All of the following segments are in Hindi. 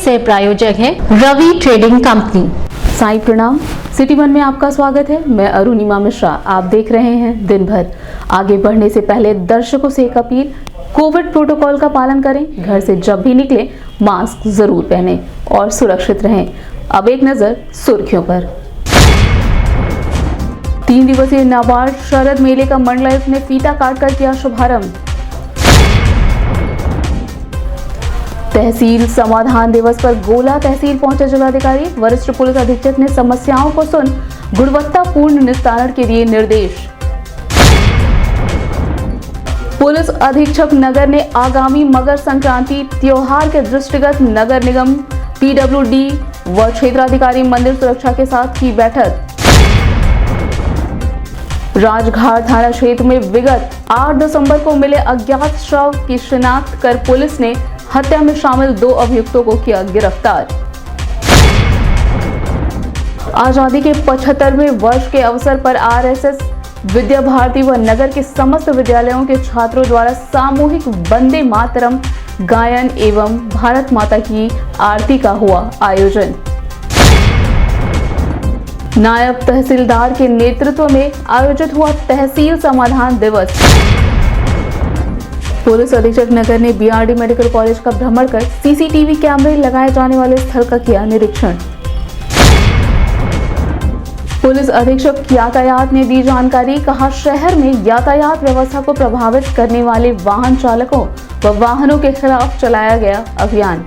सह प्रायोजक है रवि ट्रेडिंग कंपनी। साईं प्रणाम, सिटी वन में आपका स्वागत है। मैं अरुणिमा मिश्रा, आप देख रहे हैं दिन भर। आगे बढ़ने से पहले दर्शकों से एक अपील, कोविड प्रोटोकॉल का पालन करें, घर से जब भी निकलें मास्क जरूर पहनें और सुरक्षित रहें। अब एक नजर सुर्खियों पर। 3 दिवसीय नाबार्ड शरद मेले का मंडलायुक्त ने फीता काटकर किया शुभारंभ। तहसील समाधान दिवस पर गोला तहसील पहुंचे जिलाधिकारी, वरिष्ठ पुलिस अधीक्षक ने समस्याओं को सुन गुणवत्तापूर्ण निस्तारण के दिए निर्देश। पुलिस अधीक्षक नगर ने आगामी मकर संक्रांति त्योहार के दृष्टिगत नगर निगम, पीडब्ल्यूडी व क्षेत्राधिकारी मंदिर सुरक्षा के साथ की बैठक। राजघाट थाना क्षेत्र में विगत 8 दिसंबर को मिले अज्ञात शव की शिनाख्त कर पुलिस ने हत्या में शामिल 2 अभियुक्तों को किया गिरफ्तार। आजादी के 75वें वर्ष के अवसर पर आरएसएस विद्या भारती व नगर के समस्त विद्यालयों के छात्रों द्वारा सामूहिक वंदे मातरम गायन एवं भारत माता की आरती का हुआ आयोजन। नायब तहसीलदार के नेतृत्व में आयोजित हुआ तहसील समाधान दिवस। पुलिस अधीक्षक नगर ने बीआरडी मेडिकल कॉलेज का भ्रमण कर सीसीटीवी कैमरे लगाए जाने वाले स्थल का किया निरीक्षण। पुलिस अधीक्षक यातायात ने दी जानकारी, कहा शहर में यातायात व्यवस्था को प्रभावित करने वाले वाहन चालकों व वाहनों के खिलाफ चलाया गया अभियान।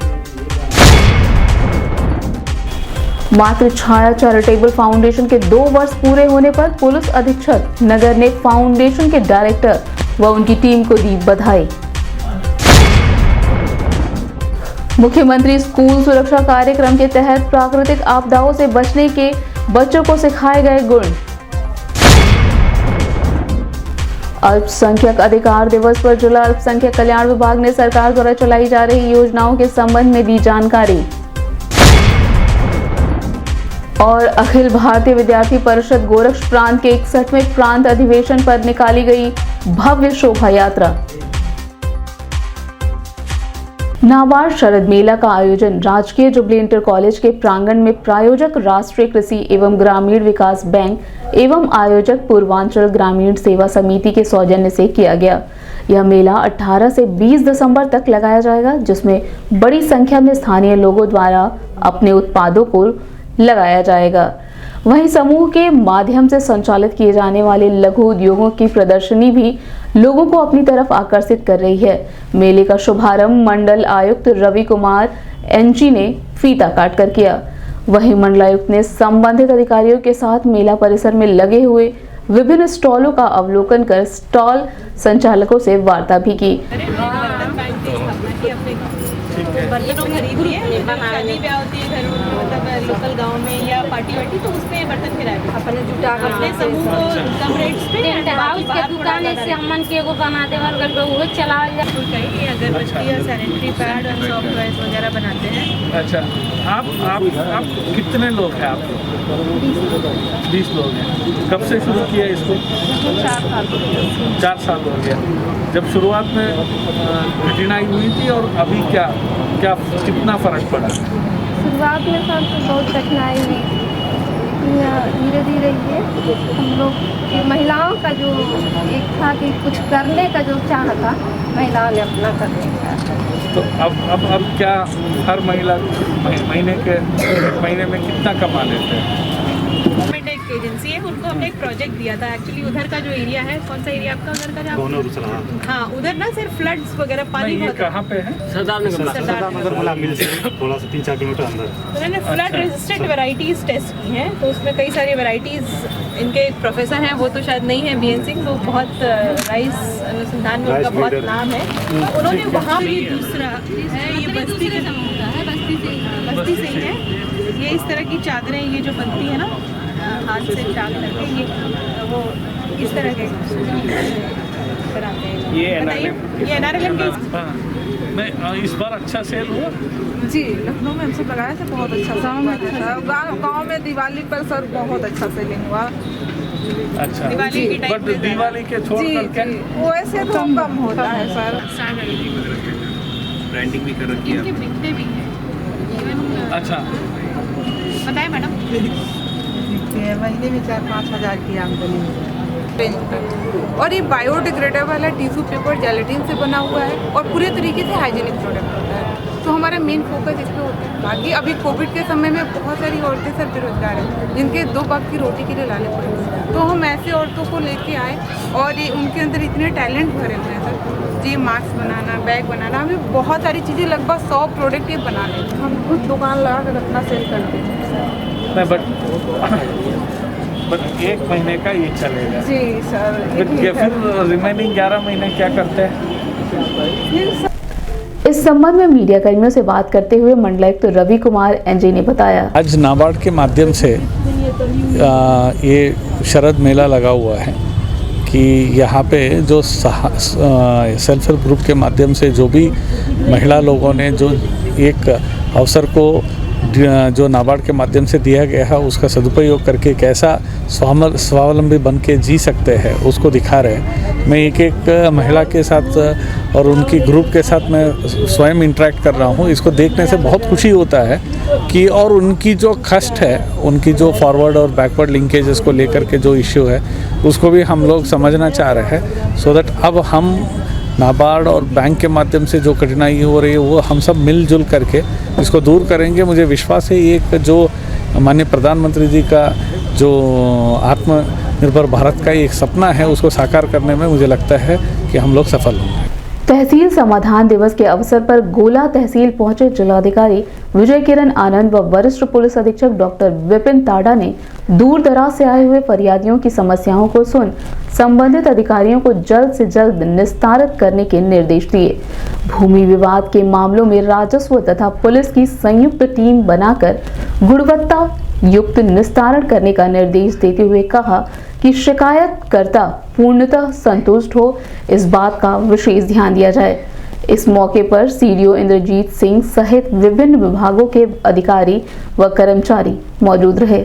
मातृ छाया चैरिटेबल फाउंडेशन के 2 वर्ष पूरे होने पर पुलिस अधीक्षक नगर ने फाउंडेशन के डायरेक्टर व उनकी टीम को दी बधाई। मुख्यमंत्री स्कूल सुरक्षा कार्यक्रम के तहत प्राकृतिक आपदाओं से बचने के बच्चों को सिखाए गए गुण। अल्पसंख्यक अधिकार दिवस पर जिला अल्पसंख्यक कल्याण विभाग ने सरकार द्वारा चलाई जा रही योजनाओं के संबंध में दी जानकारी। और अखिल भारतीय विद्यार्थी परिषद गोरक्ष प्रांत के 61वें प्रांत अधिवेशन पर निकाली गई भव्य शोभा यात्रा। नाबार्ड शरद मेला का आयोजन राजकीय जुबली इंटर कॉलेज के प्रांगण में प्रायोजक राष्ट्रीय कृषि एवं ग्रामीण विकास बैंक एवं आयोजक पूर्वांचल ग्रामीण सेवा समिति के सौजन्य से किया गया। यह मेला 18 से 20 दिसंबर तक लगाया जाएगा, जिसमें बड़ी संख्या में स्थानीय लोगों द्वारा अपने उत्पादों को लगाया जाएगा। वहीं समूह के माध्यम से संचालित किए जाने वाले लघु उद्योगों की प्रदर्शनी भी लोगों को अपनी तरफ आकर्षित कर रही है। मेले का शुभारंभ मंडल आयुक्त रवि कुमार एनजी ने फीता काटकर किया। वहीं मंडलायुक्त ने संबंधित अधिकारियों के साथ मेला परिसर में लगे हुए विभिन्न स्टॉलों का अवलोकन कर स्टॉल संचालकों से वार्ता भी की। बर्तनों खरीद लिए, शादी ब्याह होती है घर में, मतलब लोकल गांव में या पार्टी वार्टी, तो उसमें बर्तन किराए पे अपने जुटा कर अपने समूह को कम रेट्स पे हाउस के दुकान से हमन के एगो बना देवल कर वो चला जाए। अगरबत्ती और सैनिटरी पैड और सॉफ्ट टॉयज वगैरह बनाते हैं। अच्छा, आप कितने लोग हैं? आप 20 लोग हैं। कब से शुरू किया इसको? 4 साल हो गया। जब शुरुआत में कठिनाई हुई थी और अभी क्या कितना फर्क पड़ा? शुरुआत में सर तो बहुत कठिनाई हुई, धीरे धीरे ये हम लोग महिलाओं का जो एक था कि कुछ करने का जो चाह था, महिलाओं ने अपना करने का। तो अब क्या हर महिला महीने में कितना कमा लेते हैं? गवर्नमेंट एक एजेंसी है, उनको हमने एक प्रोजेक्ट दिया था। एक्चुअली उधर का जो एरिया है, कौन सा एरिया आपका उधर का? हाँ, उधर ना सिर्फ फ्लड्स वगैरह पानी बहुत। कहाँ पे है? सरदार नगर मिल से थोड़ा सा 3-4 किलोमीटर अंदर। उन्होंने फ्लड रेजिस्टेंट वैरायटीज टेस्ट की हैं, तो उसमें कई सारी वैरायटीज, इनके एक प्रोफेसर हैं, वो तो शायद नहीं है, बीएन सिंह, वो बहुत राइस अनुसंधान में उनका बहुत नाम है। तो उन्होंने वहाँ भी दूसरा है, ये बस्ती से ही है। ये इस तरह की चादरें, ये जो बनती है ना हाथ से चाक करके, ये वो इस तरह के बनाते हैं। ये एनआरएलएम के। मैं इस बार अच्छा सेल हुआ जी। लखनऊ में हम सब लगाए थे, बहुत अच्छा। गाँव में दिवाली पर सर बहुत अच्छा सेलिंग हुआ। अच्छा, दिवाली की बट दिवाली के छोड़कर क्या वैसे तो कम होता है सर। ब्रांडिंग भी कर रखी है। बिकते भी हैं। अच्छा, बताएं मैडम। महीने में 4-5 हज़ार की आमदनी है। और ये बायोडिग्रेडेबल है, टिश्यू पेपर जेलेटिन से बना हुआ है और पूरे तरीके से हाइजीनिक प्रोडक्ट होता है। तो हमारा मेन फोकस इस पे होता है। बाकी अभी कोविड के समय में बहुत सारी औरतें सर बेरोजगार हैं जिनके 2 वक्त की रोटी के लिए लाने पड़े, तो हम ऐसे औरतों को लेके आए और ये उनके अंदर इतने टैलेंट भरे हुए हैं सर। जी मास्क बनाना, बैग बनाना, हमें बहुत सारी चीज़ें, लगभग 100 प्रोडक्ट ये बना लेते हैं। हम खुद दुकान लगा कर अपना सेल करते हैं। नहीं बट 1 महीने का ये चलेगा जी सर। फिर रिमेनिंग 11 महीने क्या करते हैं? इस संबंध में मीडिया कर्मियों से बात करते हुए मंडलायुक्त रवि कुमार एनजे ने बताया, आज नाबार्ड के माध्यम से ये शरद मेला लगा हुआ है कि यहाँ पे जो सेल्फ हेल्प ग्रुप के माध्यम से जो भी महिला लोगों ने जो एक अवसर को जो नाबार्ड के माध्यम से दिया गया है उसका सदुपयोग करके कैसा स्वावलंबी बन के जी सकते हैं उसको दिखा रहे हैं। मैं एक महिला के साथ और उनकी ग्रुप के साथ मैं स्वयं इंटरेक्ट कर रहा हूँ। इसको देखने से बहुत खुशी होता है कि और उनकी जो कष्ट है, उनकी जो फॉरवर्ड और बैकवर्ड लिंकेजेस को लेकर के जो इश्यू है उसको भी हम लोग समझना चाह रहे हैं, सो दैट अब हम नाबार्ड और बैंक के माध्यम से जो कठिनाई हो रही है वो हम सब मिलजुल करके इसको दूर करेंगे। मुझे विश्वास है एक जो माननीय प्रधानमंत्री जी का जो आत्मनिर्भर भारत का एक सपना है उसको साकार करने में मुझे लगता है कि हम लोग सफल होंगे। तहसील समाधान दिवस के अवसर पर गोला तहसील पहुंचे जिलाधिकारी विजय किरण आनंद व वरिष्ठ पुलिस अधीक्षक डॉक्टर विपिन ताडा ने दूर दराज से आए हुए फरियादियों की समस्याओं को सुन संबंधित अधिकारियों को जल्द से जल्द निस्तारित करने के निर्देश दिए। भूमि विवाद के मामलों में राजस्व तथा पुलिस की संयुक्त टीम बनाकर गुणवत्ता युक्त निस्तारण करने का निर्देश देते हुए कहा कि शिकायतकर्ता पूर्णतः संतुष्ट हो, इस बात का विशेष ध्यान दिया जाए। इस मौके पर सीडीओ इंद्रजीत सिंह सहित विभिन्न विभागों के अधिकारी व कर्मचारी मौजूद रहे।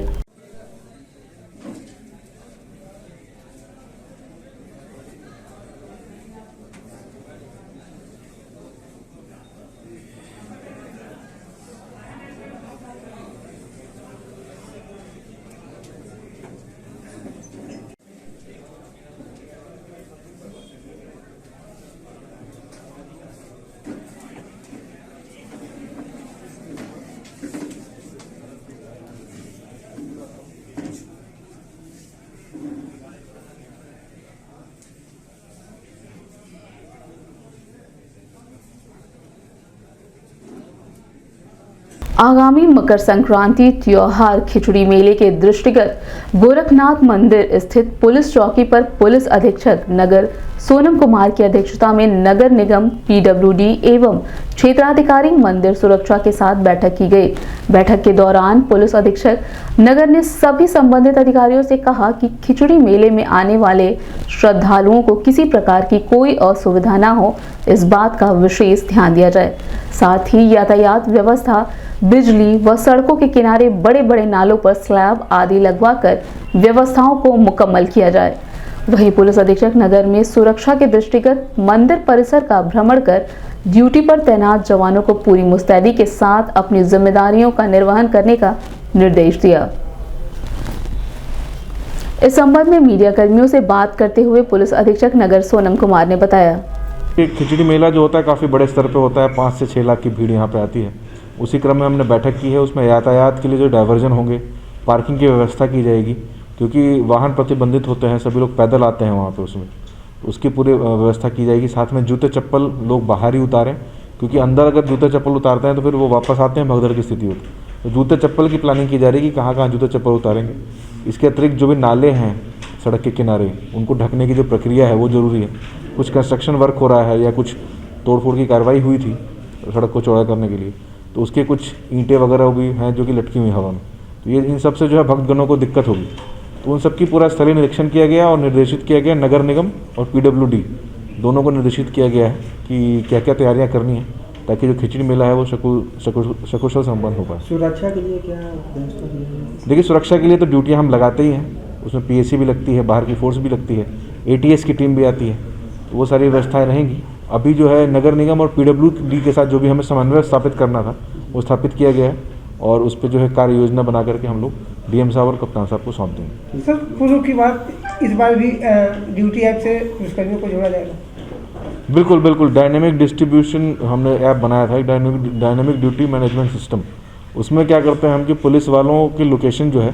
आगामी मकर संक्रांति त्योहार खिचड़ी मेले के दृष्टिगत गोरखनाथ मंदिर स्थित पुलिस चौकी पर पुलिस अधीक्षक नगर सोनम कुमार की अध्यक्षता में नगर निगम पीडब्ल्यूडी एवं क्षेत्राधिकारी मंदिर सुरक्षा के साथ बैठक की गई। बैठक के दौरान पुलिस अधीक्षक नगर ने सभी संबंधित अधिकारियों से कहा कि खिचड़ी मेले में आने वाले श्रद्धालुओं को किसी प्रकार की कोई असुविधा न हो, इस बात का विशेष ध्यान दिया जाए। साथ ही यातायात व्यवस्था, बिजली व सड़कों के किनारे बड़े बड़े नालों पर स्लैब आदि लगवाकर व्यवस्थाओं को मुकम्मल किया जाए। वहीं पुलिस अधीक्षक नगर में सुरक्षा के दृष्टिगत मंदिर परिसर का भ्रमण कर ड्यूटी पर तैनात जवानों को पूरी मुस्तैदी के साथ अपनी जिम्मेदारियों का निर्वहन करने का निर्देश दिया। इस संबंध में मीडिया कर्मियों से बात करते हुए पुलिस अधीक्षक नगर सोनम कुमार ने बताया, खिचड़ी मेला जो होता है काफ़ी बड़े स्तर पे होता है, 5 से 6 लाख की भीड़ यहाँ पे आती है। उसी क्रम में हमने बैठक की है, उसमें यातायात के लिए जो डाइवर्जन होंगे, पार्किंग की व्यवस्था की जाएगी, क्योंकि वाहन प्रतिबंधित होते हैं, सभी लोग पैदल आते हैं वहाँ पे, उसमें उसकी पूरी व्यवस्था की जाएगी। साथ में जूते चप्पल लोग बाहर ही उतारें, क्योंकि अंदर अगर जूते चप्पल उतारते हैं तो फिर वो वापस आते हैं, भगदड़ की स्थिति होती है। तो जूते चप्पल की प्लानिंग की जा रही है कि कहाँ कहाँ जूते चप्पल उतारेंगे। इसके अतिरिक्त जो भी नाले हैं सड़क के किनारे, उनको ढकने की जो प्रक्रिया है वो ज़रूरी है। कुछ कंस्ट्रक्शन वर्क हो रहा है या कुछ तोड़फोड़ की कार्रवाई हुई थी सड़क को चौड़ा करने के लिए, तो उसके कुछ ईंटें वगैरह भी हैं जो कि लटकी हुई हवा में, तो ये इन सब से जो है भक्तगणों को दिक्कत होगी। तो उन सब की पूरा स्थलीय निरीक्षण किया गया और निर्देशित किया गया, नगर निगम और पीडब्ल्यूडी दोनों को निर्देशित किया गया है कि क्या क्या तैयारियां करनी है ताकि जो खिचड़ी मेला है वो सकुशल संपन्न हो पाए। सुरक्षा के लिए क्या देखिए, सुरक्षा के लिए तो ड्यूटियाँ हम लगाते ही हैं, उसमें पीएसी भी लगती है, बाहर की फोर्स भी लगती है, एटीएस की टीम भी आती है, तो वो सारी व्यवस्थाएँ रहेंगी। अभी जो है नगर निगम और PWD के साथ जो भी हमें समन्वय स्थापित करना था वो स्थापित किया गया है और उस पर जो है कार्य योजना बना करके हम लोग DM साहब और कप्तान साहब को सौंप देंगे। सर पूर्व की बात इस बार भी ड्यूटी ऐप से पुलिसकर्मियों को जोड़ा जाएगा? बिल्कुल डायनेमिक डिस्ट्रीब्यूशन हमने ऐप बनाया था, डायनेमिक ड्यूटी मैनेजमेंट सिस्टम। उसमें क्या करते हैं हम कि पुलिस वालों की लोकेशन जो है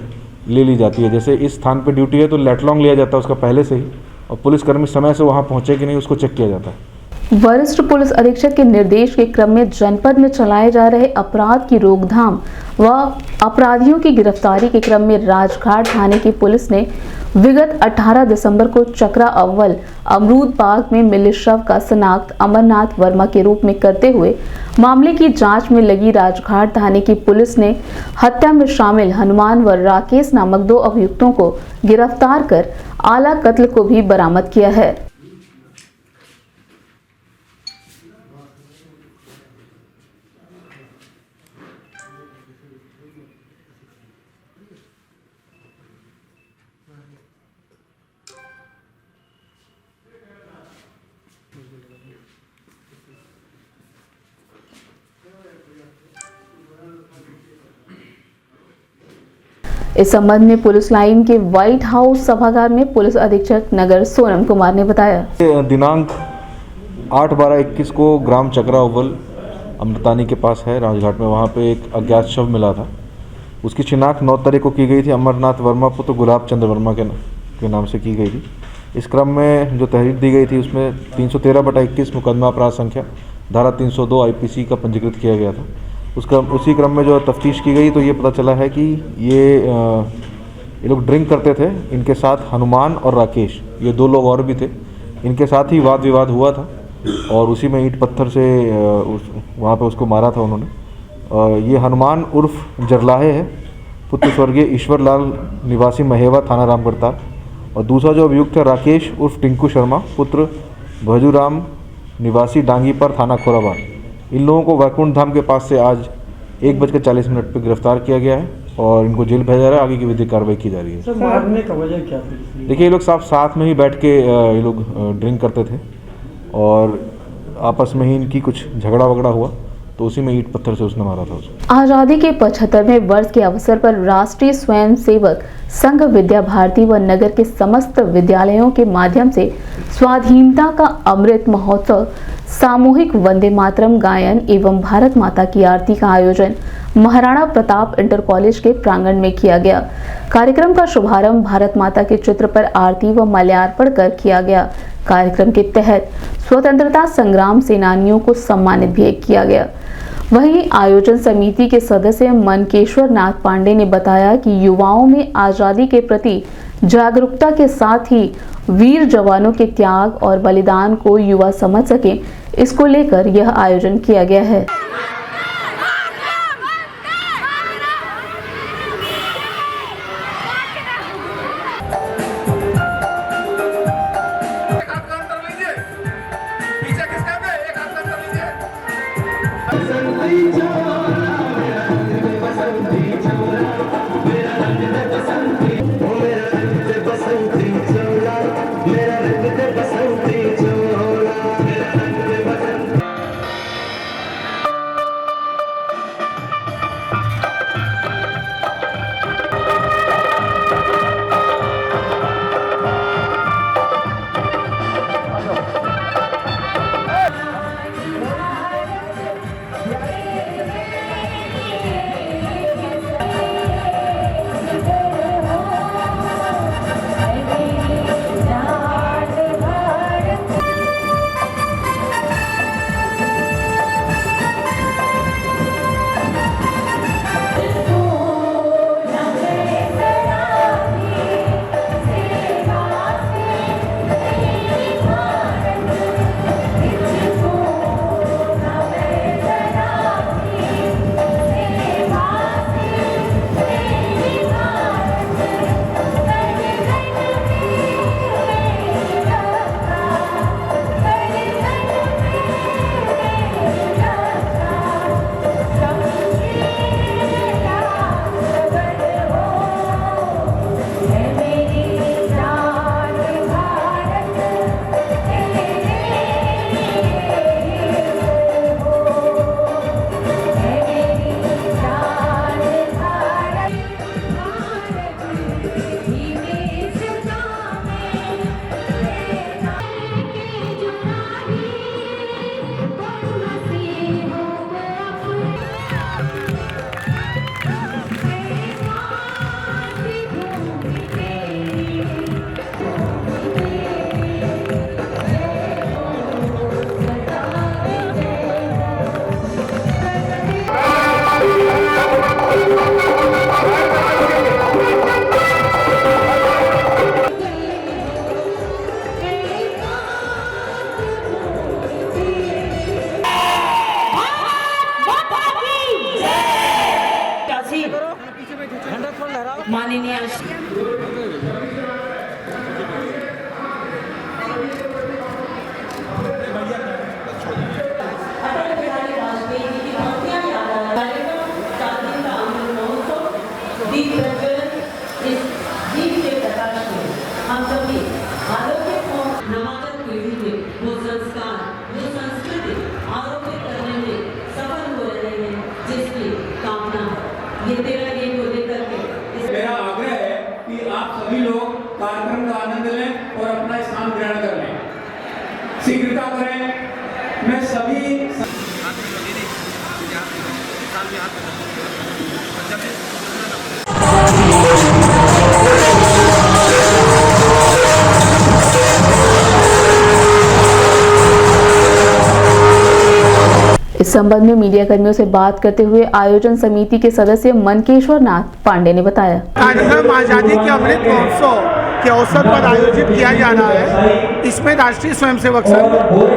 ले ली जाती है। जैसे इस स्थान पे ड्यूटी है तो लेटलॉन्ग लिया जाता है उसका पहले से ही, और पुलिसकर्मी समय से वहाँ पहुँचे कि नहीं उसको चेक किया जाता है। वरिष्ठ पुलिस अधीक्षक के निर्देश के क्रम में जनपद में चलाए जा रहे अपराध की रोकथाम व अपराधियों की गिरफ्तारी के क्रम में राजघाट थाने की पुलिस ने विगत 18 दिसंबर को चकरा अव्वल अमरूद बाग में मिले शव का शनाख्त अमरनाथ वर्मा के रूप में करते हुए मामले की जांच में लगी राजघाट थाने की पुलिस ने हत्या में शामिल हनुमान व राकेश नामक 2 अभियुक्तों को गिरफ्तार कर आला कत्ल को भी बरामद किया है। इस संबंध में पुलिस लाइन के व्हाइट हाउस सभागार में पुलिस अधीक्षक नगर सोनम कुमार ने बताया। दिनांक 8/12/21 को ग्राम चकरा अव्वल अमृतानी के पास है राजघाट में, वहाँ पे एक अज्ञात शव मिला था। उसकी शिनाख्त 9 तारीख को की गई थी। अमरनाथ वर्मा पुत्र गुलाब चंद्र वर्मा के नाम से की गई थी। इस क्रम में जो तहरीर दी गई थी उसमें 313/21 मुकदमा अपराध संख्या धारा 302 IPC का पंजीकृत किया गया था। उसी क्रम में जो तफ्तीश की गई तो ये पता चला है कि ये लोग ड्रिंक करते थे। इनके साथ हनुमान और राकेश, ये 2 लोग और भी थे। इनके साथ ही वाद विवाद हुआ था और उसी में ईंट पत्थर से वहाँ पे उसको मारा था उन्होंने। ये हनुमान उर्फ जरलाहे है, पुत्र स्वर्गीय ईश्वर लाल निवासी महेवा थाना रामगढ़ताल। और दूसरा जो अभियुक्त है राकेश उर्फ टिंकू शर्मा पुत्र भजूराम निवासी डांगीपर थाना खोराबाद। इन लोगों को वैकुंठ धाम के पास से आज 1:40 पर गिरफ्तार किया गया है और इनको जेल भेजा जा रहा है। आगे की विधिक कार्रवाई की जा रही है। सर मारने का वजह क्या थी? देखिए ये लोग साथ में ही बैठ के ये लोग ड्रिंक करते थे और आपस में ही इनकी कुछ झगड़ा वगड़ा हुआ तो उसी में ईंट पत्थर से उसने मारा था उसको। आजादी के 75वें वर्ष के अवसर पर राष्ट्रीय स्वयंसेवक संघ विद्या भारती व नगर के समस्त विद्यालयों के माध्यम से स्वाधीनता का अमृत महोत्सव, सामूहिक वंदे मातरम गायन एवं भारत माता की आरती का आयोजन महाराणा प्रताप इंटर कॉलेज के प्रांगण में किया गया। कार्यक्रम का शुभारंभ भारत माता के चित्र पर आरती व माल्यार्पण कर किया गया। कार्यक्रम के तहत स्वतंत्रता संग्राम सेनानियों को सम्मानित भी किया गया। वहीं आयोजन समिति के सदस्य मनकेश्वर नाथ पांडे ने बताया कि युवाओं में आजादी के प्रति जागरूकता के साथ ही वीर जवानों के त्याग और बलिदान को युवा समझ सके, इसको लेकर यह आयोजन किया गया है। माननीय हम सभी आरोग्य को नवागत पीढ़ी में वो संस्कार वो संस्कृति आरोग्य करने में सफल हो रहे हैं, जिसकी कामना ये 13 दिन को लेकर के मेरा आग्रह है कि आप सभी लोग कार्यक्रम का आनंद लें और अपना स्थान ग्रहण कर लें, शीघ्रता करें। मैं सभी इस संबंध में मीडिया कर्मियों से बात करते हुए आयोजन समिति के सदस्य मनकेश्वर नाथ पांडे ने बताया, कार्यक्रम आज़ादी के अमृत महोत्सव के अवसर पर आयोजित किया जा रहा है। इसमें राष्ट्रीय स्वयंसेवक संघ,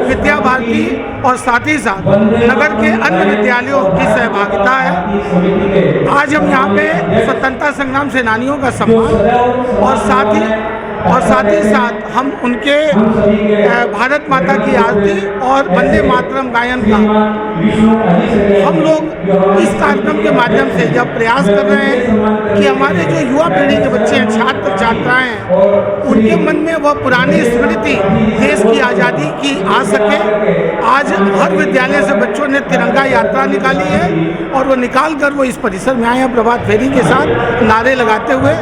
विद्या भारती और साथ ही साथ नगर के अन्य विद्यालयों की सहभागिता है। आज हम यहाँ पे स्वतंत्रता संग्राम सेनानियों का सम्मान और साथ ही साथ हम उनके भारत माता की आरती और वंदे मातरम गायन का हम लोग इस कार्यक्रम के माध्यम से जब प्रयास कर रहे हैं कि हमारे जो युवा पीढ़ी के बच्चे हैं, छात्र छात्राएं हैं, उनके मन में वह पुरानी स्मृति देश की आज़ादी की आ सके। आज हर विद्यालय से बच्चों ने तिरंगा यात्रा निकाली है और वो निकाल कर वो इस परिसर में आए हैं प्रभात फेरी के साथ नारे लगाते हुए।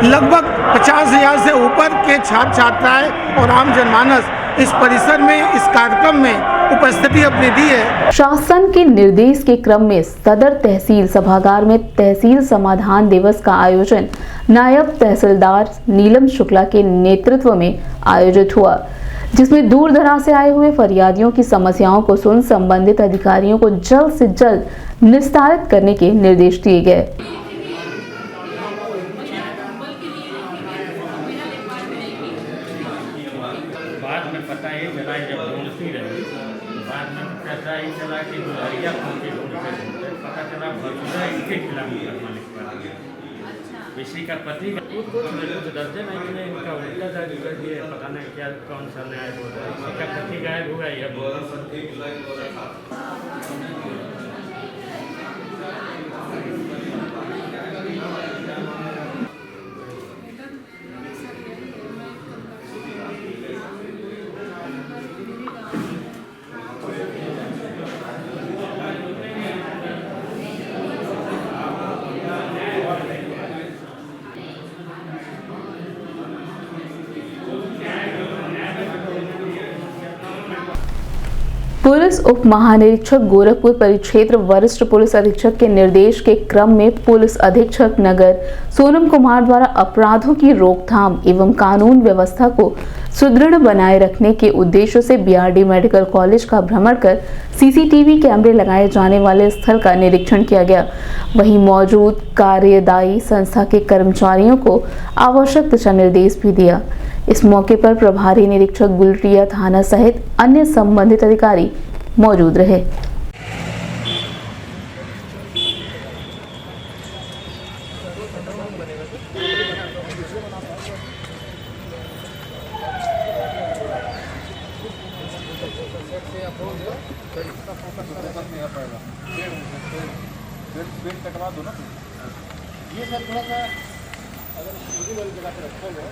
लगभग 50,000 से ऊपर के छात्र छात्राएं और आम जनमानस इस परिसर में इस कार्यक्रम में उपस्थिति अपनी दी है। शासन के निर्देश के क्रम में सदर तहसील सभागार में तहसील समाधान दिवस का आयोजन नायब तहसीलदार नीलम शुक्ला के नेतृत्व में आयोजित हुआ, जिसमें दूर दराज से आए हुए फरियादियों की समस्याओं को सुन संबंधित अधिकारियों को जल्द से जल्द निस्तारित करने के निर्देश दिए गए। बाद में पता ये चला जब ढूंढती रही, बाद में पता ये चला कि दुल्हरिया ढूंढते पता चला भरपूरा इसके खिलाफ मुकदमा लिखवा दिया। इसी का पति कुछ दर्जन नहीं, इनका उल्टा दर्ज कर दिए, पता नहीं क्या कौन सा न्याय हो रहा है। इसी का पति गायब हुआ यह पुलिस उप महानिरीक्षक गोरखपुर परिक्षेत्र वरिष्ठ पुलिस अधीक्षक के निर्देश के क्रम में पुलिस अधीक्षक नगर सोनम कुमार द्वारा अपराधों की रोकथाम एवं कानून व्यवस्था को सुदृढ़ बनाए रखने के उद्देश्य से बीआरडी मेडिकल कॉलेज का भ्रमण कर सीसीटीवी कैमरे लगाए जाने वाले स्थल का निरीक्षण किया गया। वहीं मौजूद कार्यदायी संस्था के कर्मचारियों को आवश्यक दिशा निर्देश भी दिया। इस मौके पर प्रभारी निरीक्षक गुलटिया थाना सहित अन्य संबंधित अधिकारी मौजूद रहे। कटवा दो ना, ये सर थोड़ा सा अगर पूरी वाली जगह पे रखोगे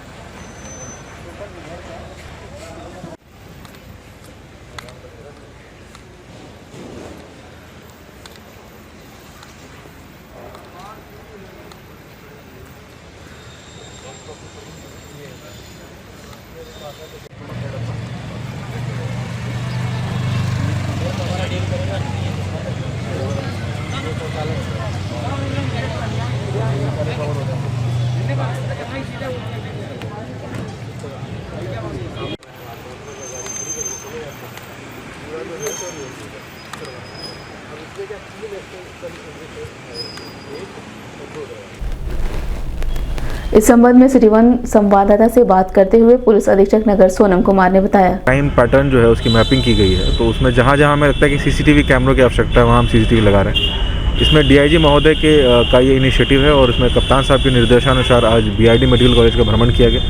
इस संबंध में सिटी वन संवाददाता से बात करते हुए पुलिस अधीक्षक नगर सोनम कुमार ने बताया, क्राइम पैटर्न जो है उसकी मैपिंग की गई है, तो उसमें जहाँ जहाँ हमें लगता है कि सीसीटीवी कैमरों की आवश्यकता है वहाँ हम सीसीटीवी लगा रहे हैं। इसमें डीआईजी महोदय का ये इनिशिएटिव है और इसमें कप्तान साहब के निर्देशानुसार आज बीआईडी मेडिकल कॉलेज का भ्रमण किया गया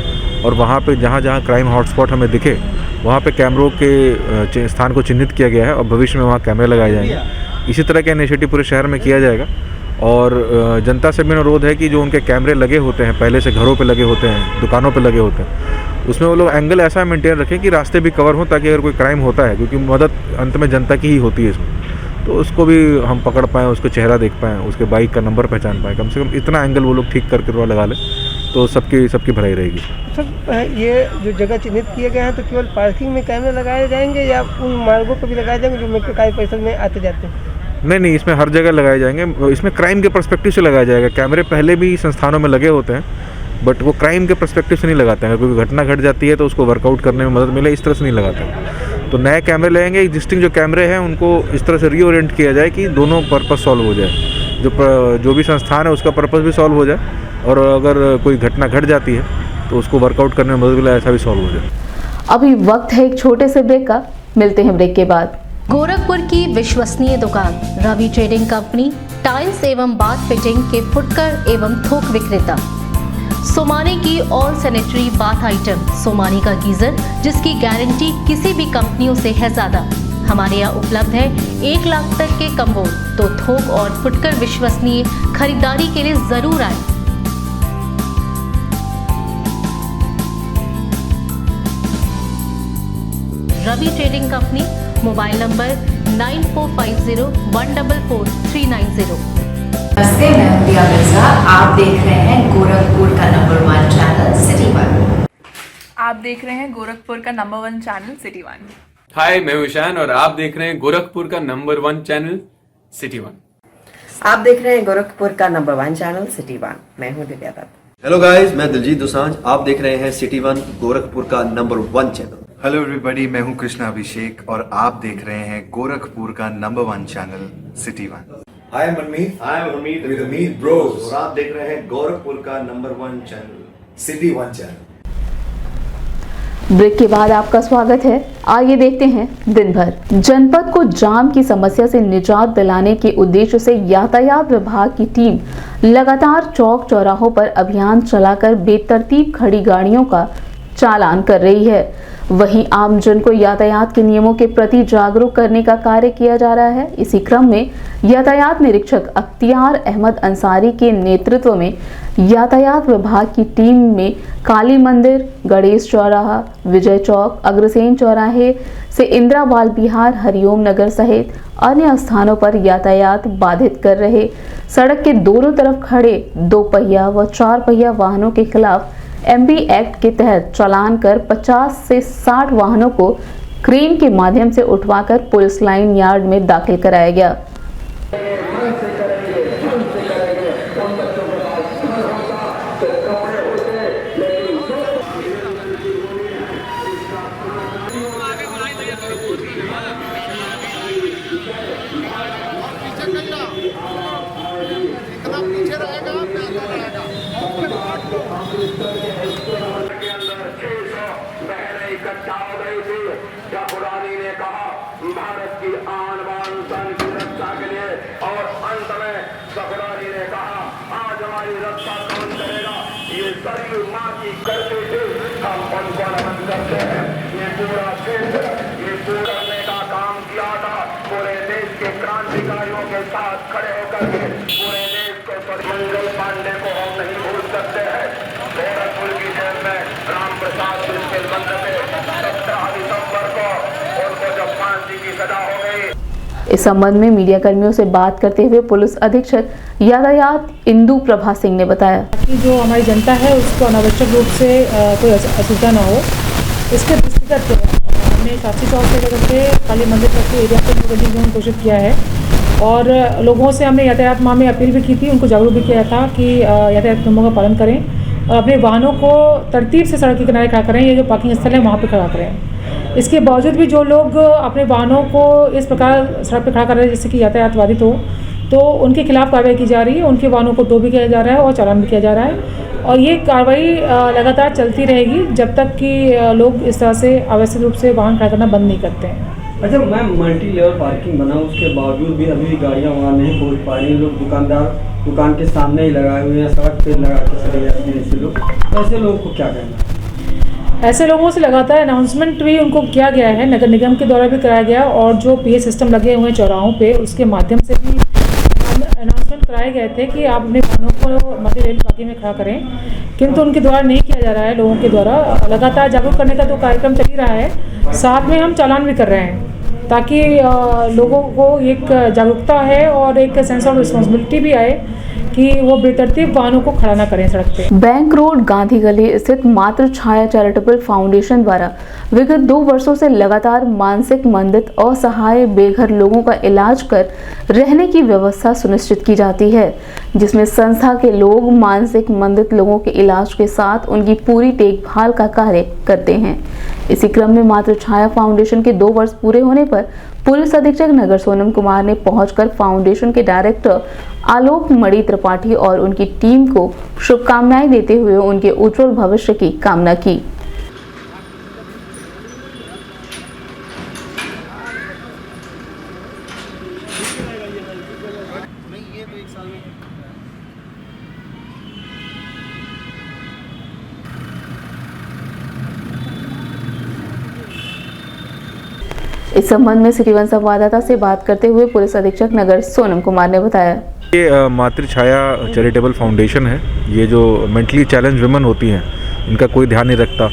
और वहाँ पे जहाँ जहाँ क्राइम हॉटस्पॉट हमें दिखे वहाँ पे कैमरों के स्थान को चिन्हित किया गया है और भविष्य में वहाँ कैमरे लगाए जाएंगे। इसी तरह का इनिशिएटिव पूरे शहर में किया जाएगा और जनता से भी अनुरोध है कि जो उनके कैमरे लगे होते हैं, पहले से घरों पे लगे होते हैं, दुकानों पे लगे होते हैं, उसमें वो लोग एंगल ऐसा मेंटेन रखें कि रास्ते भी कवर हों ताकि अगर कोई क्राइम होता है, क्योंकि मदद अंत में जनता की ही होती है इसमें, तो उसको भी हम पकड़ पाएँ, उसको चेहरा देख पाएँ, उसके बाइक का नंबर पहचान पाएँ। कम से कम इतना एंगल वो लोग ठीक करके लगा लें तो सबकी भलाई रहेगी। सर ये जो जगह चिन्हित किए गए हैं तो केवल पार्किंग में कैमरे लगाए जाएंगे या उन मार्गों पर भी लगाए जाएंगे जो मेट्रो परिसर में आते जाते हैं? नहीं, इसमें हर जगह लगाए जाएंगे। इसमें क्राइम के पर्सपेक्टिव से लगाया जाएगा। कैमरे पहले भी संस्थानों में लगे होते हैं बट वो क्राइम के पर्सपेक्टिव से नहीं लगाते हैं। कोई घटना घट जाती है तो उसको वर्कआउट करने में मदद मिले, इस तरह से नहीं लगाते हैं। तो नए कैमरे लगेंगे, एग्जिस्टिंग जो कैमरे हैं उनको इस तरह से रीओरिएंट किया जाए कि दोनों पर्पस सॉल्व हो जाए, जो भी संस्थान है उसका पर्पस भी सॉल्व हो जाए और अगर कोई घटना घट जाती है तो उसको वर्कआउट करने में मदद मिले, ऐसा भी सॉल्व हो जाए। अभी वक्त है एक छोटे से ब्रेक का, मिलते हैं ब्रेक के बाद। गोरखपुर की विश्वसनीय दुकान रवि ट्रेडिंग कंपनी, टाइल्स एवं बाथ फिटिंग के फुटकर एवं थोक विक्रेता। सोमानी की all sanitary bath item, Somani का गीजर जिसकी गारंटी किसी भी कंपनियों से है ज्यादा। हमारे यहाँ उपलब्ध है 1 लाख तक के कम्बो। तो थोक और फुटकर विश्वसनीय खरीदारी के लिए जरूर आए। Ravi trading company, mobile number 9450144390। नमस्ते, मैं हूं दिया मिर्जा। आप देख रहे हैं गोरखपुर का नंबर 1 चैनल सिटी 1। आप देख रहे हैं गोरखपुर का नंबर 1 चैनल सिटी 1। हाय, मैं हूं ईशान और आप देख रहे हैं गोरखपुर का नंबर 1 चैनल सिटी 1। आप देख रहे हैं गोरखपुर का नंबर 1 चैनल सिटी 1। मैं हूं दिव्या दत्त। हेलो गाइस, मैं दिलजीत दोसांझ। आप देख रहे हैं सिटी 1 गोरखपुर का नंबर 1 चैनल। हेलो एवरीबॉडी, मैं हूं कृष्णा अभिषेक और आप देख रहे हैं गोरखपुर का number 1 channel city 1। Hi Manmeet with Amit bros और आप देख रहे हैं गोरखपुर का number 1 channel city 1 channel. Break के बाद आपका स्वागत है। आइए देखते हैं दिन भर। जनपद को जाम की समस्या से निजात दिलाने के उद्देश्य से यातायात विभाग की टीम लगातार चौक चौराहों पर अभियान चलाकर बेतरतीब खड़ी गाड़ियों का चालान कर रही है। वहीं आमजन को यातायात के नियमों के प्रति जागरूक करने का कार्य किया जा रहा है। इसी क्रम में यातायात निरीक्षक अख्तियार अहमद अंसारी के नेतृत्व में यातायात विभाग की टीम में काली मंदिर, गणेश चौराहा, विजय चौक, अग्रसेन चौराहे से इंदिरा बाल विहार, हरिओम नगर सहित अन्य स्थानों पर यातायात बाधित कर रहे सड़क के दोनों तरफ खड़े 2 पहिया व 4 पहिया वाहनों के खिलाफ एमबी एक्ट के तहत चालान कर 50 से 60 वाहनों को क्रेन के माध्यम से उठवाकर पुलिस लाइन यार्ड में दाखिल कराया गया। भारत की आन बान शान की रक्षा के लिए और अंत में सफरानी ने कहा आज हमारी रक्षा कौन करेगा? ये सरयू माँ की करते थे, हम उनको नमन करते हैं। ये पूरा क्षेत्र ये पूरा करने का काम किया था। पूरे देश के क्रांतिकारियों के साथ खड़े होकर के पूरे देश को मंगल पांडे को हम नहीं भूल सकते हैं। गोरखपुर की जेल में राम प्रसाद के बंद में 17 दिसंबर को उनको जब फांसी की सजा हो गई। इस संबंध में मीडिया कर्मियों से बात करते हुए पुलिस अधीक्षक यातायात इंदु प्रभा सिंह ने बताया कि जो हमारी जनता है उसको अनावश्यक रूप से कोई असुविधा न हो, इसके दृष्टिगत हमने शास्त्री चौक से लेकर के काली मंदिर तक के एरिया को बंदी जोन घोषित किया है और लोगों से हमने यातायात माह में अपील भी की थी, उनको जागरूक भी किया था कि यातायात नियमों का पालन करें और अपने वाहनों को तरतीब से सड़क के किनारे खड़ा करें। ये जो पार्किंग स्थल है वहाँ पर खड़ा करें। इसके बावजूद भी जो लोग अपने वाहनों को इस प्रकार सड़क पर खड़ा कर रहे हैं जिससे कि यातायात बाधित हो, तो उनके खिलाफ कार्रवाई की जा रही है। उनके वाहनों को टो भी किया जा रहा है और चालान भी किया जा रहा है और ये कार्रवाई लगातार चलती रहेगी जब तक कि लोग इस तरह से अवैध रूप से वाहन खड़ा करना बंद नहीं करते हैं। अच्छा मैम, मल्टी लेवल पार्किंग बना उसके बावजूद भी अभी गाड़ियाँ वहाँ नहीं पहुँच पा रही। लोग दुकान के सामने ही लगाए हुए हैं, सड़क पे लगा के चले जाते हैं ऐसे लोग। तो ऐसे लोगों को क्या कहना? ऐसे लोगों से लगातार अनाउंसमेंट भी उनको किया गया है, नगर निगम के द्वारा भी कराया गया, और जो पीए सिस्टम लगे हुए हैं चौराहों पे उसके माध्यम से भी अनाउंसमेंट कराए गए थे कि आप अपने वाहनों को मध्य रेल पार्किंग में खड़ा करें, किंतु उनके द्वारा नहीं किया जा रहा है। लोगों के द्वारा लगातार जागरूक करने का तो कार्यक्रम चल ही रहा है, साथ में हम चालान भी कर रहे हैं ताकि लोगों को एक जागरूकता है और एक सेंस ऑफ रिस्पॉन्सिबिलिटी भी आए कि वो बेतरतीब वाहनों को खड़ा ना करें सड़क पे। बैंक रोड गांधी गली स्थित मातृ छाया चैरिटेबल फाउंडेशन द्वारा विगत 2 वर्षों से लगातार मानसिक मंदित असहाय बेघर लोगों का इलाज कर रहने की व्यवस्था सुनिश्चित की जाती है, जिसमें संस्था के लोग मानसिक मंदित लोगों के इलाज के साथ उनकी पूरी देखभाल का कार्य करते हैं। इसी क्रम में मातृ छाया फाउंडेशन के 2 वर्ष पूरे होने पर पुलिस अधीक्षक नगर सोनम कुमार ने पहुंचकर फाउंडेशन के डायरेक्टर आलोक मणि त्रिपाठी और उनकी टीम को शुभकामनाएं देते हुए उनके उज्जवल भविष्य की कामना की। इस संबंध में सिटी वन संवाददाता से बात करते हुए पुलिस अधीक्षक नगर सोनम कुमार ने बताया, ये मातृ छाया चैरिटेबल फाउंडेशन है। ये जो मेंटली चैलेंज वुमेन होती हैं, इनका कोई ध्यान नहीं रखता,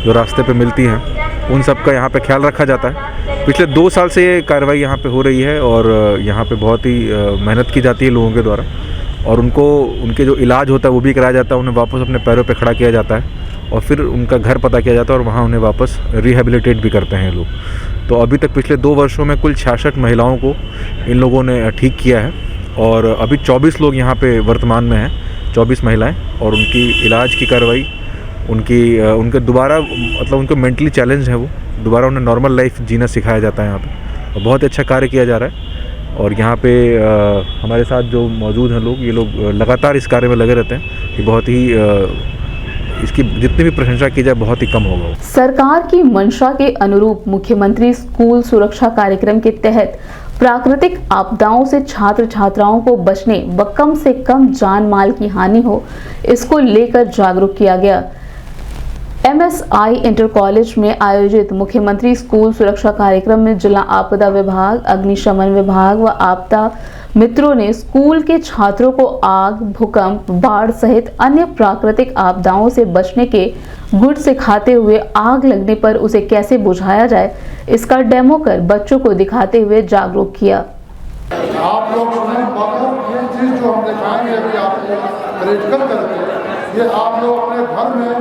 जो रास्ते पे मिलती हैं, उन सब का यहाँ पे ख्याल रखा जाता है। पिछले 2 साल से ये कार्रवाई यहाँ पे हो रही है और यहाँ पे बहुत ही मेहनत की जाती है लोगों के द्वारा, और उनको उनके जो इलाज होता है वो भी कराया जाता है। उन्हें वापस अपने पैरों पे खड़ा किया जाता है और फिर उनका घर पता किया जाता है और वहाँ उन्हें वापस रिहेबिलिटेट भी करते हैं लोग। तो अभी तक पिछले 2 वर्षों में कुल 66 महिलाओं को इन लोगों ने ठीक किया है और अभी 24 लोग यहाँ पे वर्तमान में हैं, 24 महिलाएं, और उनकी इलाज की कार्रवाई, उनके दोबारा मतलब उनको मेंटली चैलेंज है, वो दोबारा उन्हें नॉर्मल लाइफ जीना सिखाया जाता है यहाँ पे, और बहुत अच्छा कार्य किया जा रहा है। और यहाँ पे हमारे साथ जो मौजूद हैं लोग, ये लोग लगातार इस कार्य में लगे रहते हैं कि बहुत ही इसकी जितनी भी प्रशंसा की जाए बहुत ही कम होगा। सरकार की मंशा के अनुरूप मुख्यमंत्री स्कूल सुरक्षा कार्यक्रम के तहत प्राकृतिक आपदाओं से छात्र छात्राओं को बचने व कम से कम जान माल की हानि हो, इसको लेकर जागरूक किया गया। MSI इंटर कॉलेज में आयोजित मुख्यमंत्री स्कूल सुरक्षा कार्यक्रम में जिला आपदा विभाग, अग्निशमन विभाग व आपदा मित्रों ने स्कूल के छात्रों को आग, भूकंप, बाढ़ सहित अन्य प्राकृतिक आपदाओं से बचने के गुण सिखाते हुए आग लगने पर उसे कैसे बुझाया जाए, इसका डेमो कर बच्चों को दिखाते हुए जागरूक किया। आप लोग ये चीज जो हम दिखाएंगे अभी आपको प्रैक्टिकल करके, ये आप लोग अपने घर में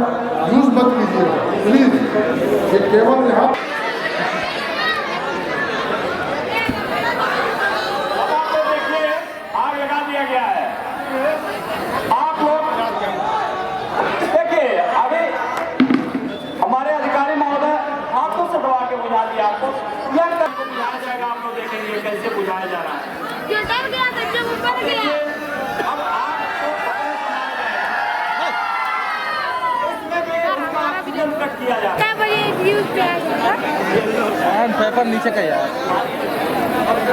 यूज मत कीजिए प्लीज, ये केवल यहाँ कैसे बुझाया जा रहा है। पेपर नीचे का यार,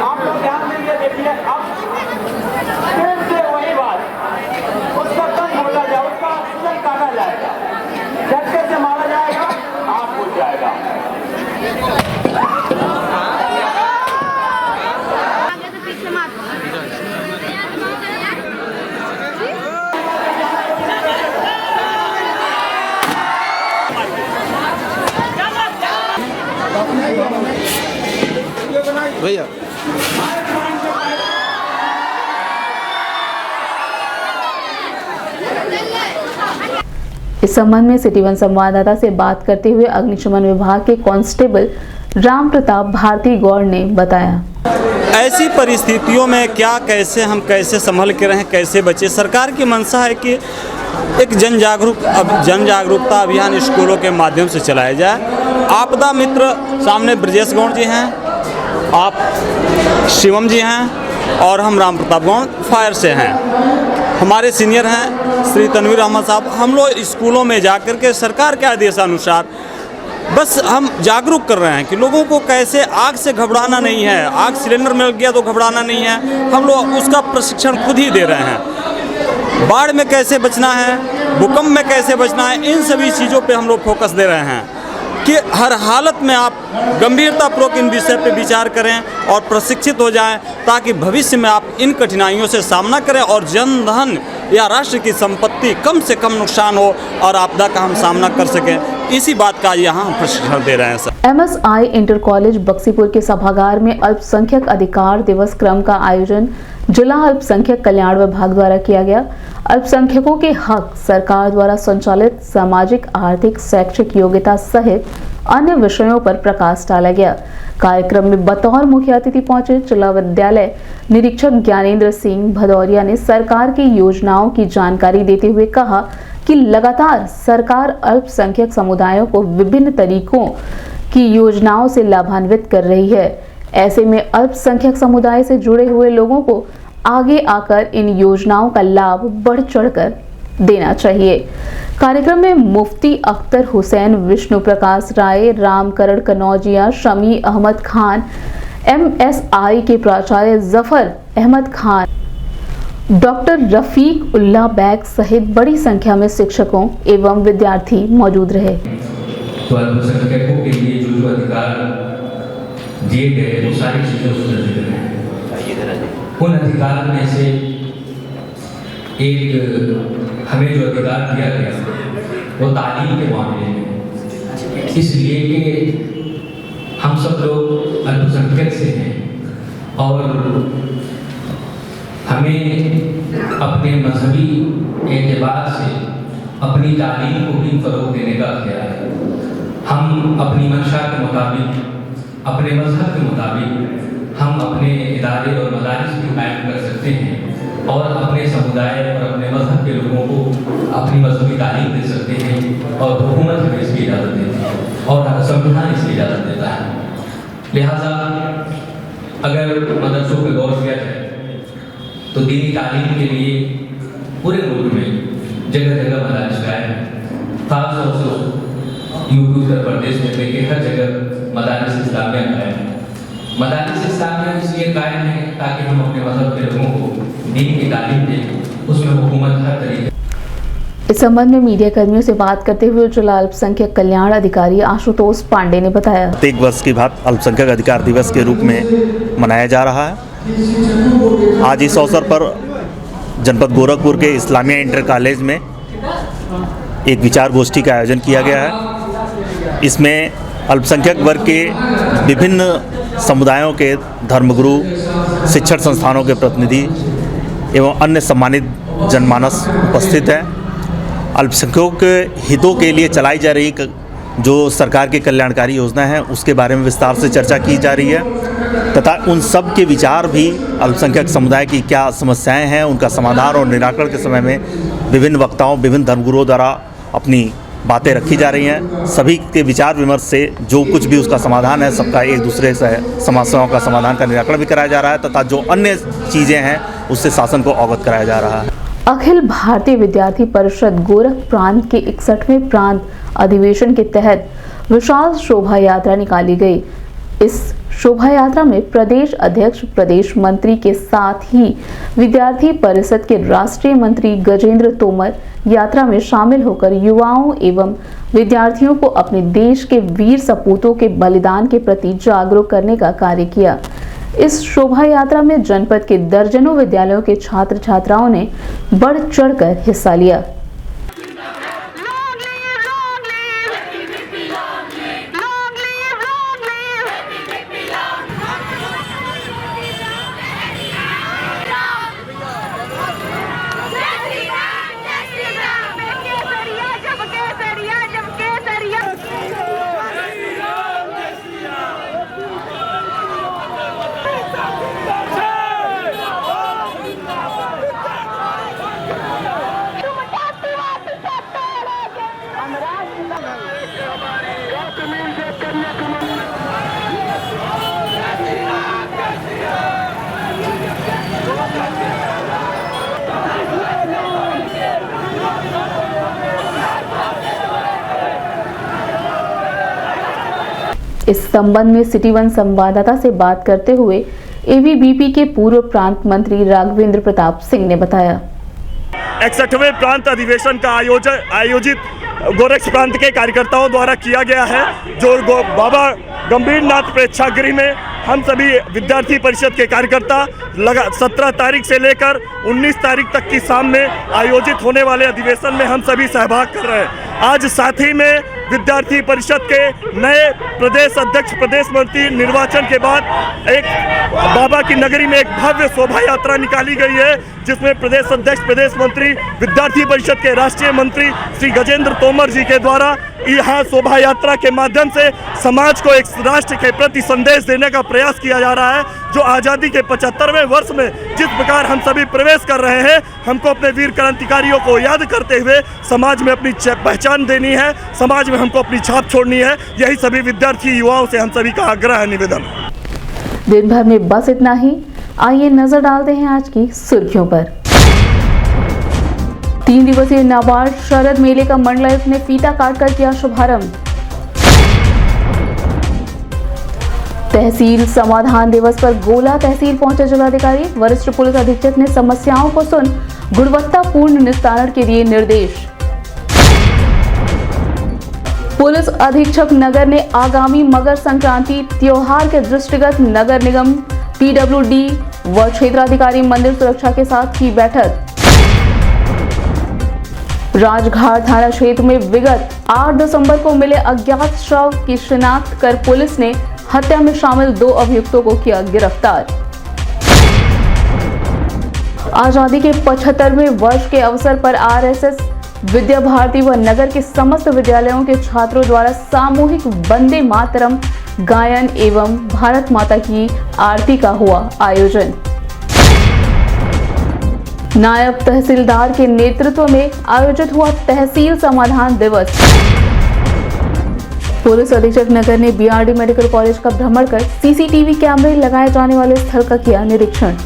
आप लोग ध्यान देंगे, देखिए अब फिर से वही बात, उसका कम बोला जाए, उसका ऑक्सीजन काटा जाएगा, झटके से मारा जाएगा, आग बुझ जाएगा। भैया इस संबंध में सिटी वन संवाददाता से बात करते हुए अग्निशमन विभाग के कांस्टेबल राम प्रताप भारती गौड़ ने बताया, ऐसी परिस्थितियों में क्या कैसे संभल के रहें, कैसे बचे। सरकार की मंशा है कि एक जन जागरूकता अभियान स्कूलों के माध्यम से चलाया जाए। आपदा मित्र सामने ब्रजेश गौड़ जी हैं, आप शिवम जी हैं और हम राम प्रताप गौड़ फायर से हैं। हमारे सीनियर हैं श्री तनवीर अहमद साहब। हम लोग स्कूलों में जाकर के सरकार के आदेशानुसार बस हम जागरूक कर रहे हैं कि लोगों को कैसे आग से घबराना नहीं है, आग सिलेंडर में लग गया तो घबराना नहीं है, हम लोग उसका प्रशिक्षण खुद ही दे रहे हैं। बाढ़ में कैसे बचना है, भूकंप में कैसे बचना है, इन सभी चीज़ों पे हम लोग फोकस दे रहे हैं कि हर हालत में आप गंभीरतापूर्वक इन विषय पे विचार करें और प्रशिक्षित हो जाएं, ताकि भविष्य में आप इन कठिनाइयों से सामना करें और जन धन या राष्ट्र की संपत्ति कम से कम नुकसान हो और आपदा का हम सामना कर सकें। इसी बात का यहाँ हम प्रशिक्षण दे रहे हैं sir. MSI inter college Bakshipur के सभागार में अल्पसंख्यक अधिकार दिवस क्रम का आयोजन जिला अल्पसंख्यक कल्याण विभाग द्वारा किया गया। अल्पसंख्यकों के हक, सरकार द्वारा संचालित सामाजिक, आर्थिक, शैक्षिक योग्यता सहित अन्य विषयों पर प्रकाश डाला गया। कार्यक्रम में बतौर मुख्य अतिथि पहुंचे जिला विद्यालय निरीक्षक ज्ञानेंद्र सिंह भदौरिया ने सरकार की योजनाओं की जानकारी देते हुए कहा कि लगातार सरकार अल्पसंख्यक समुदायों को विभिन्न तरीकों की योजनाओं से लाभान्वित कर रही है। ऐसे में अल्पसंख्यक समुदाय से जुड़े हुए लोगों को आगे आकर इन योजनाओं का लाभ बढ़ चढ़कर देना चाहिए। कार्यक्रम में मुफ्ती अख्तर हुसैन, विष्णु प्रकाश राय, रामकरण कनौजिया, शमी अहमद खान, MSI के प्राचार्य जफर अहमद खान, डॉक्टर रफीक उल्लाह बैग सहित बड़ी संख्या में शिक्षकों एवं विद्यार्थी मौजूद रहे। तो अल्पसंख्यकों के लिए जो अधिकार दिए गए वो सारी चीज़ें उसमें जिक्र हैं। उन अधिकार में से एक हमें जो अधिकार दिया गया वो तालीम के मामले में, इसलिए कि हम सब लोग अल्पसंख्यक से हैं और हमें अपने मजहबी एतबार से अपनी तालीम को भी फरोग देने का अख्तियार है। हम अपनी मंशा के मुताबिक, अपने मजहब के मुताबिक हम अपने इदारे और मदारिस भी कायम कर सकते हैं और अपने समुदाय और अपने मजहब के लोगों को अपनी मजहबी तालीम दे सकते हैं और हुकूमत हमें इसकी इजाज़त देती है और संविधान इसकी इजाज़त देता है। लिहाजा अगर मदरसों पर गौर किया जाए तो दीनी तालीम के लिए पूरे मुल्क में जगह जगह मदारिस कायम है। खासतौर से यूपी उत्तर प्रदेश में देखिए हर जगह मदारिस इस्लामिया कायम है। मदारिस इस्लामिया इसलिए कायम है ताकि हम अपने मजहब के लोगों को दीन की तालीम दें, उसमें हुकूमत हर तरीके। इस संबंध में मीडिया कर्मियों से बात करते हुए जिला अल्पसंख्यक कल्याण अधिकारी आशुतोष पांडे ने बताया, प्रत्येक वर्ष की बात अल्पसंख्यक अधिकार दिवस के रूप में मनाया जा रहा है। आज इस अवसर पर जनपद गोरखपुर के इस्लामिया इंटर कॉलेज में एक विचार गोष्ठी का आयोजन किया गया है। इसमें अल्पसंख्यक वर्ग के विभिन्न समुदायों के धर्मगुरु, शिक्षण संस्थानों के प्रतिनिधि एवं अन्य सम्मानित जनमानस उपस्थित हैं। अल्पसंख्यकों के हितों के लिए चलाई जा रही जो सरकार की कल्याणकारी योजना है उसके बारे में विस्तार से चर्चा की जा रही है तथा उन सब के विचार भी अल्पसंख्यक समुदाय की क्या समस्याएं हैं उनका समाधान और निराकरण के समय में विभिन्न वक्ताओं, विभिन्न धर्मगुरुओं द्वारा अपनी बातें रखी जा रही हैं। सभी के विचार विमर्श से जो कुछ भी उसका समाधान है सबका एक दूसरे से समस्याओं का समाधान का निराकरण भी कराया जा रहा है तथा जो अन्य चीज़ें हैं उससे शासन को अवगत कराया जा रहा है। अखिल भारतीय विद्यार्थी परिषद गोरख प्रांत के 61वें प्रांत अधिवेशन के तहत विशाल शोभा यात्रा निकाली गई। इस शोभा यात्रा में प्रदेश अध्यक्ष, प्रदेश मंत्री के साथ ही विद्यार्थी परिषद के राष्ट्रीय मंत्री गजेंद्र तोमर यात्रा में शामिल होकर युवाओं एवं विद्यार्थियों को अपने देश के वीर सपूतों के बलिदान के प्रति जागरूक करने का कार्य किया। इस शोभा यात्रा में जनपद के दर्जनों विद्यालयों के छात्र छात्राओं ने बढ़ चढ़कर हिस्सा लिया। इस संबंध में सिटी वन संवाददाता से बात करते हुए एबीवीपी के पूर्व प्रांत मंत्री राघवेंद्र प्रताप सिंह ने बताया। 61वें प्रांत अधिवेशन का आयोजित गोरक्ष प्रांत के कार्यकर्ताओं द्वारा किया गया है, जो बाबा गंभीरनाथ प्रेक्षागृह में हम सभी विद्यार्थी परिषद के कार्यकर्ता 17 तारीख से लेकर 19 तारीख तक की शाम में आयोजित होने वाले अधिवेशन में हम सभी सहभाग कर रहे हैं। आज साथ ही में विद्यार्थी परिषद के नए प्रदेश अध्यक्ष प्रदेश मंत्री निर्वाचन के बाद एक बाबा की नगरी में एक भव्य शोभा यात्रा निकाली गई है, जिसमें प्रदेश अध्यक्ष प्रदेश मंत्री विद्यार्थी परिषद के राष्ट्रीय मंत्री श्री गजेंद्र तोमर जी के द्वारा यहाँ शोभा यात्रा के माध्यम से समाज को एक राष्ट्र के प्रति संदेश देने का प्रयास किया जा रहा है, जो आज़ादी के 75वें वर्ष में जिस प्रकार हम सभी प्रवेश कर रहे हैं, हमको अपने वीर क्रांतिकारियों को याद करते हुए समाज में अपनी पहचान देनी है, समाज में हमको अपनी छाप छोड़नी है। यही सभी विद्यार्थी युवाओं से हम सभी का आग्रह है, निवेदन। दिन भर में बस इतना ही। आइए नजर डालते हैं आज की सुर्खियों पर। 3 दिवसीय नाबार्ड शरद मेले का मंडलायुक्त ने फीता काटकर किया शुभारंभ। तहसील समाधान दिवस पर गोला तहसील पहुंचे जिलाधिकारी। वरिष्ठ पुलिस अधीक्षक ने समस्याओं को सुन गुणवत्तापूर्ण निस्तारण के दिए निर्देश। पुलिस अधीक्षक नगर ने आगामी मकर संक्रांति त्योहार के दृष्टिगत नगर निगम, पीडब्ल्यूडी व क्षेत्राधिकारी मंदिर सुरक्षा के साथ की बैठक। राजघाट थाना क्षेत्र में विगत 8 दिसंबर को मिले अज्ञात शव की शिनाख्त कर पुलिस ने हत्या में शामिल 2 अभियुक्तों को किया गिरफ्तार। आजादी के 75वें वर्ष के अवसर पर आरएसएस विद्या भारती व नगर के समस्त विद्यालयों के छात्रों द्वारा सामूहिक वंदे मातरम गायन एवं भारत माता की आरती का हुआ आयोजन। नायब तहसीलदार के नेतृत्व में आयोजित हुआ तहसील समाधान दिवस। पुलिस अधीक्षक नगर ने बीआरडी मेडिकल कॉलेज का भ्रमण कर सीसीटीवी कैमरे लगाए जाने वाले स्थल का किया निरीक्षण।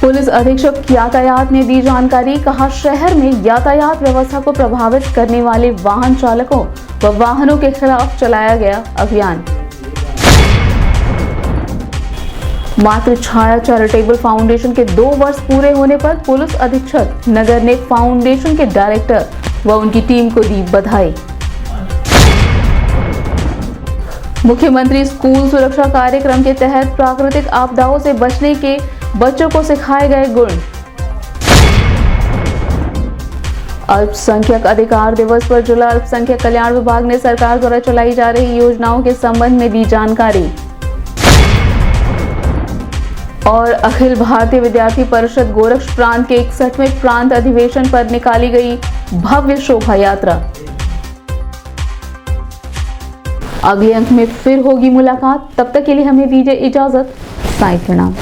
पुलिस अधीक्षक यातायात ने दी जानकारी। कहा, शहर में यातायात व्यवस्था को प्रभावित करने वाले वाहन चालकों व वाहनों के खिलाफ चलाया गया अभियान। मातृ छाया चैरिटेबल फाउंडेशन के 2 वर्ष पूरे होने पर पुलिस अधीक्षक नगर ने फाउंडेशन के डायरेक्टर व उनकी टीम को दी बधाई। मुख्यमंत्री स्कूल सुरक्षा कार्यक्रम के तहत प्राकृतिक आपदाओं से बचने के बच्चों को सिखाए गए गुण। अल्पसंख्यक अधिकार दिवस पर जिला अल्पसंख्यक कल्याण विभाग ने सरकार द्वारा चलाई जा रही योजनाओं के संबंध में दी जानकारी। और अखिल भारतीय विद्यार्थी परिषद गोरक्ष प्रांत के 61वें प्रांत अधिवेशन पर निकाली गई भव्य शोभा यात्रा। अगले अंक में फिर होगी मुलाकात, तब तक के लिए हमें दीजिए इजाजत। साईं प्रणाम।